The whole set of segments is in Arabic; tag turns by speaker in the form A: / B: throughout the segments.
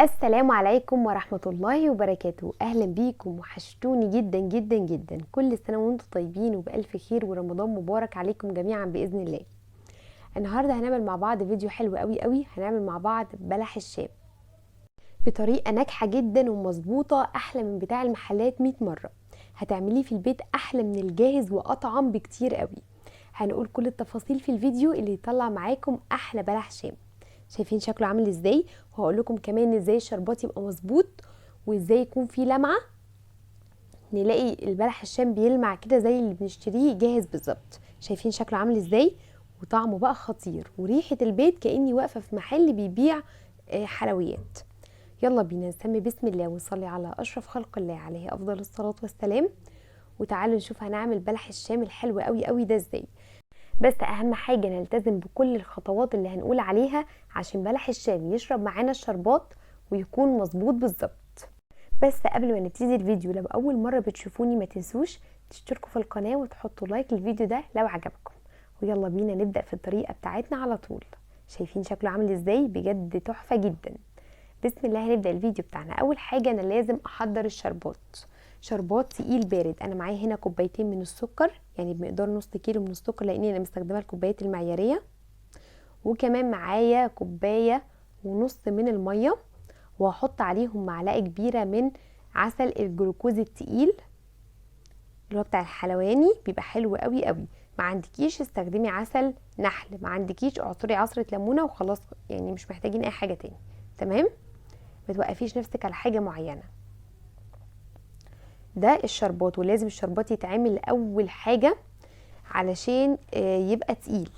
A: السلام عليكم ورحمة الله وبركاته. أهلا بيكم، وحشتوني جدا جدا جدا. كل سنة وانتم طيبين وبألف خير، ورمضان مبارك عليكم جميعا بإذن الله. النهاردة هنعمل مع بعض فيديو حلو قوي قوي. هنعمل مع بعض بلح الشام بطريقة ناجحة جدا ومظبوطة، أحلى من بتاع المحلات 100 مرة. هتعمليه في البيت أحلى من الجاهز وأطعم بكتير قوي. هنقول كل التفاصيل في الفيديو اللي يطلع معاكم أحلى بلح شام. شايفين شكله عامل ازاي؟ وهقول لكم كمان ازاي الشربات يبقى مظبوط، وازاي يكون فيه لمعه، نلاقي البلح الشام بيلمع كده زي اللي بنشتريه جاهز بالظبط. شايفين شكله عامل ازاي؟ وطعمه بقى خطير، وريحه البيت كاني واقفه في محل بيبيع حلويات. يلا بينا نسمي بسم الله ونصلي على اشرف خلق الله عليه افضل الصلاه والسلام. وتعالوا نشوف هنعمل بلح الشام الحلو قوي قوي ده ازاي. بس اهم حاجة نلتزم بكل الخطوات اللي هنقول عليها عشان بلح الشام يشرب معانا الشربات ويكون مظبوط بالظبط. بس قبل ما نبتدي الفيديو، لو اول مرة بتشوفوني ما تنسوش تشتركوا في القناة وتحطوا لايك للفيديو ده لو عجبكم. ويلا بينا نبدأ في الطريقة بتاعتنا على طول. شايفين شكله عامل ازاي؟ بجد تحفة جدا. بسم الله هنبدأ الفيديو بتاعنا. اول حاجة انا لازم احضر الشربات. شربات تقيل بارد. انا معايا هنا كوبايتين من السكر، يعني بمقدار نص كيلو من السكر لاني انا مستخدمه الكوبايات المعياريه. وكمان معايا كوبايه ونص من الميه، وهحط عليهم معلقه كبيره من عسل الجلوكوز التقيل اللي هو بتاع الحلواني، بيبقى حلو قوي قوي. ما عندكيش استخدمي عسل نحل، ما عندكيش اعصري عصره ليمونه وخلاص، يعني مش محتاجين اي حاجه تاني. تمام، ما توقفيش نفسك على حاجه معينه. ده الشربات، ولازم الشربات يتعمل اول حاجه علشان يبقى تقيل.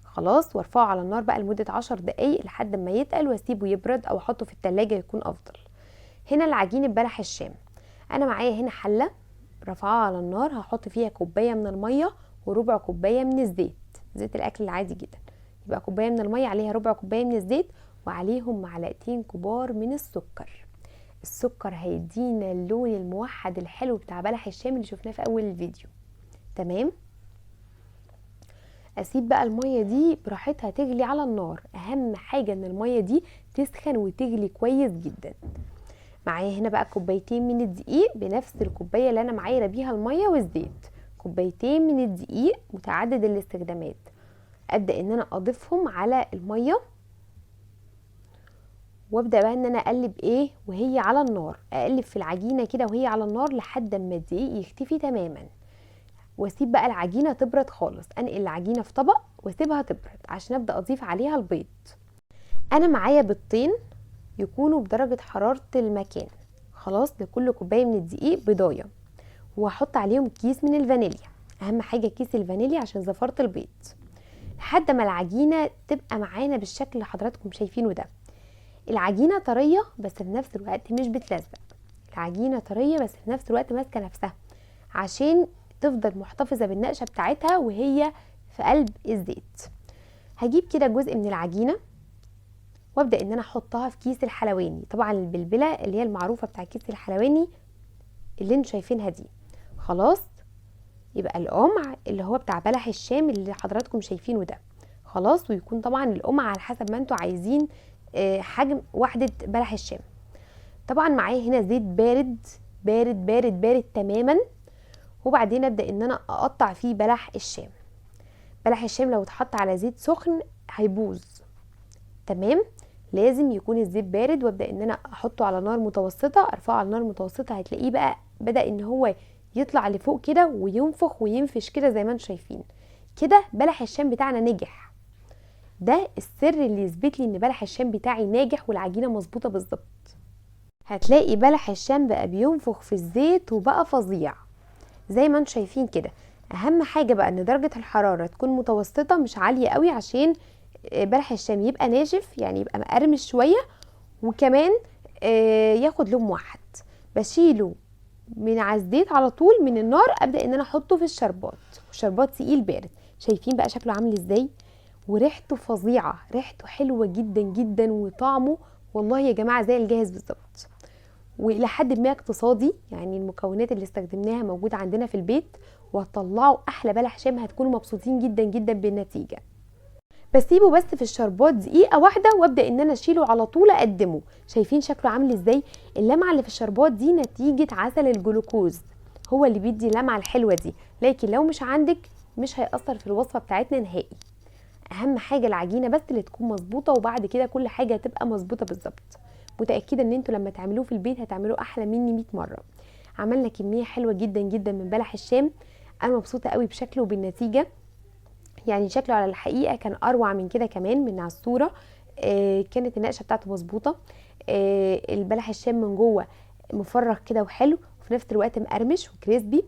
A: خلاص، وارفعه على النار بقى لمده 10 دقايق لحد ما يتقل، واسيبه يبرد او احطه في التلاجة يكون افضل. هنا العجين بلح الشام. انا معايا هنا حله رفعها على النار، هحط فيها كوبايه من الميه وربع كوبايه من الزيت، زيت الاكل العادي جدا. يبقى كوبايه من الميه عليها ربع كوبايه من الزيت، وعليهم معلقتين كبار من السكر. السكر هيدينا اللون الموحد الحلو بتاع بلح الشام اللي شفناه في اول الفيديو. تمام، اسيب بقى الميه دي براحتها تغلي على النار. اهم حاجه ان الميه دي تسخن وتغلي كويس جدا. معايا هنا بقى كوبايتين من الدقيق بنفس الكوبايه اللي انا معايره بيها الميه والزيت. كوبايتين من الدقيق متعدد الاستخدامات. ابدا ان انا اضيفهم على الميه، وابدا بقى ان انا اقلب وهي على النار. اقلب في العجينه كده وهي على النار لحد ما الدقيق يختفي تماما، واسيب بقى العجينه تبرد خالص. انقل العجينه في طبق واسيبها تبرد عشان ابدا اضيف عليها البيض. انا معايا بيضتين يكونوا بدرجه حراره المكان. خلاص، لكل كوبايه من الدقيق بيضايه، وهحط عليهم كيس من الفانيليا. اهم حاجه كيس الفانيليا عشان زفاره البيض. لحد ما العجينه تبقى معانا بالشكل اللي حضراتكم شايفينه ده. العجينه طريه بس في نفس الوقت مش بتلزق. العجينه طريه بس في نفس الوقت ماسكه نفسها، عشان تفضل محتفظه بالنقشه بتاعتها وهي في قلب الزيت. هجيب كده جزء من العجينه وابدا ان انا احطها في كيس الحلواني. طبعا البلبله اللي هي المعروفه بتاع كيس الحلواني اللي انتوا شايفينها دي. خلاص، يبقى القمع اللي هو بتاع بلح الشام اللي حضراتكم شايفينه ده. خلاص، ويكون طبعا القمع على حسب ما انتوا عايزين حجم وحده بلح الشام. طبعا معايا هنا زيت بارد بارد بارد بارد تماما، وبعدين ابدا ان انا اقطع فيه بلح الشام. بلح الشام لو اتحط على زيت سخن هيبوظ. تمام، لازم يكون الزيت بارد، وابدا ان انا احطه على نار متوسطه. ارفعه على نار متوسطه، هتلاقيه بقى بدا ان هو يطلع لفوق كده وينفخ وينفش كده زي ما انتم شايفين كده. بلح الشام بتاعنا نجح. ده السر اللي يثبت لي ان بلح الشام بتاعي ناجح والعجينه مظبوطه بالظبط. هتلاقي بلح الشام بقى بينفخ في الزيت وبقى فظيع زي ما انتم شايفين كده. اهم حاجه بقى ان درجه الحراره تكون متوسطه مش عاليه قوي، عشان بلح الشام يبقى ناشف، يعني يبقى مقرمش شويه، وكمان ياخد لون موحد. بشيله من على الزيت على طول من النار، ابدا ان انا احطه في الشربات. والشربات تقيل بارد. شايفين بقى شكله عامل ازاي؟ وريحته فظيعه، ريحته حلوه جدا جدا، وطعمه والله يا جماعه زي الجاهز بالظبط. والى حد ما اقتصادي، يعني المكونات اللي استخدمناها موجوده عندنا في البيت، وهتطلعوا احلى بلح شام. هتكونوا مبسوطين جدا جدا بالنتيجه. بسيبه بس في الشربات دقيقه واحده وابدا ان انا اشيله على طول اقدمه. شايفين شكله عامل ازاي؟ اللمعه اللي في الشربات دي نتيجه عسل الجلوكوز، هو اللي بيدي اللمعه الحلوه دي، لكن لو مش عندك مش هيأثر في الوصفه بتاعتنا نهائي. اهم حاجه العجينه بس اللي تكون مظبوطه، وبعد كده كل حاجه هتبقى مظبوطه بالظبط. متاكده ان انتوا لما تعملوه في البيت هتعملوه احلى مني 100 مره. عملنا كميه حلوه جدا جدا من بلح الشام، انا مبسوطه قوي بشكله وبالنتيجه. يعني شكله على الحقيقه كان اروع من كده كمان من على الصوره. كانت النقشه بتاعته مظبوطه. البلح الشام من جوه مفرغ كده وحلو، وفي نفس الوقت مقرمش وكريسبي.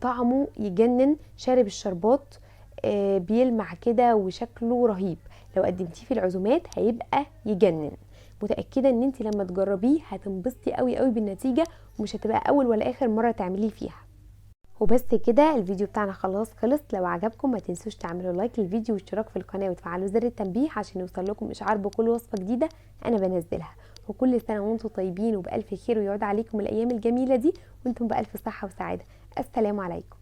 A: طعمه يجنن، شارب الشربات، بيلمع كده وشكله رهيب. لو قدمتيه في العزومات هيبقى يجنن. متاكده ان انت لما تجربيه هتنبسطي قوي قوي بالنتيجه، ومش هتبقى اول ولا اخر مره تعمليه فيها. وبس كده الفيديو بتاعنا خلاص خلص. لو عجبكم ما تنسوش تعملوا لايك للفيديو واشتراك في القناه وتفعلوا زر التنبيه عشان يوصل لكم اشعار بكل وصفه جديده انا بنزلها. وكل سنه وانتم طيبين وبالف خير، ويعود عليكم الايام الجميله دي وانتم بالف صحه وسعاده. السلام عليكم.